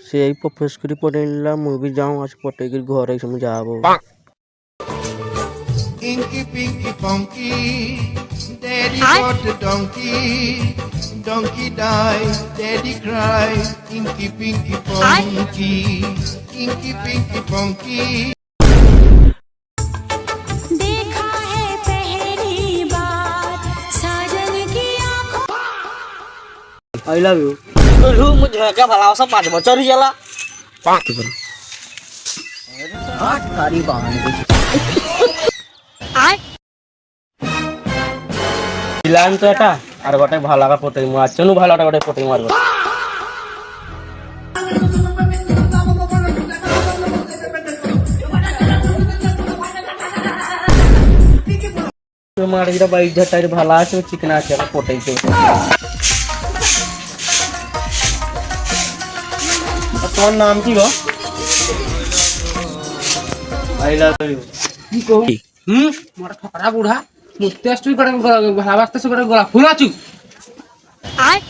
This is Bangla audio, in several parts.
সেই প্রপোজ করে পড়ে নিলাম, মুভি যাও আজ পটে গিয়ে ঘরে সময় যাবো। Inky Pinky Funky, Daddy bought the donkey. Donkey died, Daddy cried. Inky Pinky Funky, Inky Pinky Funky. देखा है पहली बार साजन की आंखों। I love you. मुझे क्या भला सब 5 बच्चा ही चला সারি বাহান দিলাম তো এটা আর গোটে ভালো লাগা পটে মারছ নু ভালোটা গোটে পটে মারব। মার দিটা বাইক ঝাটাই ভালো আছে চিকনা আছে পটেইছে। তোমার নাম কি গো? I love you. কি কও মোর ঠকরা বুড়া মুতে আসতুই করে ভাবাস্তে সব গলা ফুলাচু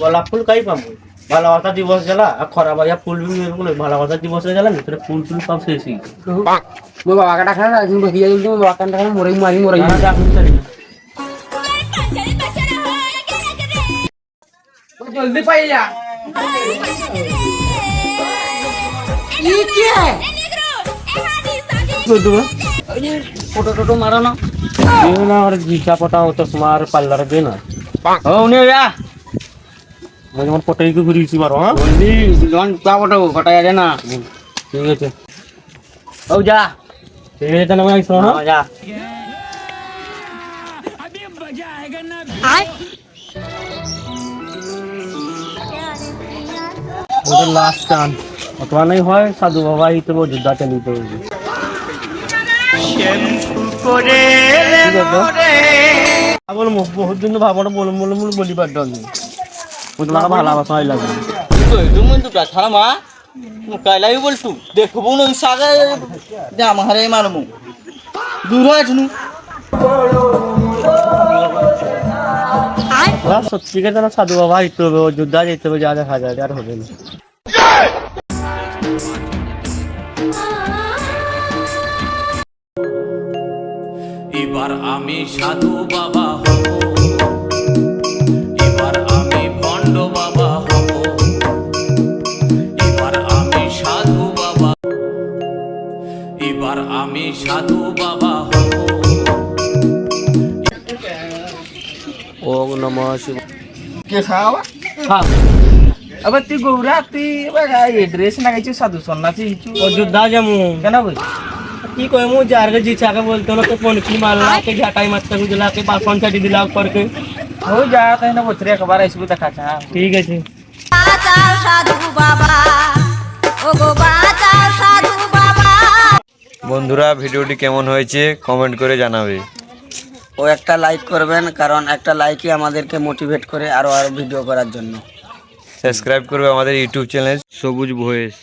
গোলাপ ফুল কাই পাবো? ভালোবাসা দিবস গেলা আর খরাব আইয়া ফুল বলে ভালোবাসা দিবস গেলা ভিতরে ফুল ফুল সব শেষই। মো বাবা কাটা খানা একদিন বহিয়া দিল মো বাবা কাটা খানা মরে মারি মরে না যা আমি জানি না। জলদি পাই যা ই কে দুদু ফটো টটো মারো না ये ना और जीचा पटा हो तो स्मार पार्लर दे ना ও নে যা मुझे मन पटाई को घुरी सी मारो। हां জলদি জন তা ফটো ফটা যা না ठीक है ও যা ठीक है ना मैं सुनो যা वो तो लास्ट चांस अथवा नहीं होय साधु बाबा ही तो वो जुद्धा चली तो बोल बहुत दिन भाबड़ बोल बोल बोल बोली बात डाल मुझे लगा भाला बस आई लगा তো তুমি দুটা ছাড়া মা মুকাইলাই বলতু দেখবো না সাগে জাম হারে মারমু দূর হইছনু बस सच्ची के ना साधु बाबा ही तो जुद्धा जेते हो ज्यादा खा यार हो गई। এবার আমি সাধু বাবা হব, এবার আমি ভণ্ড বাবা হব, এবার আমি সাধু বাবা, এবার আমি সাধু বাবা হব। ओम नमः शिवाय। কে খাওয়া हां আবার তুই গৌরা তুই এ ড্রেস লাগাইছিস সাধু সন্ন্যাসী হিচু और जुद्धा जमू কেন বই की कोई मु जार के जीचा के बोलतो ना तो फोन की मारला के झाटाई मत के दिला के पास फोन छाड़ी दिला ऊपर के हो जा তাই না বছরে একবার আইসবু দেখা চা ठीक है जी। বাঁচাও সাধু বাবা, ও গো বাঁচাও সাধু বাবা। বন্ধুরা ভিডিওটি কেমন হয়েছে কমেন্ট করে জানাবে ও একটা লাইক করবেন কারণ একটা লাইকই আমাদেরকে মোটিভেট করে আরো ভিডিও করার জন্য। সাবস্ক্রাইব করবে আমাদের ইউটিউব চ্যানেল সবুজ ভয়েস।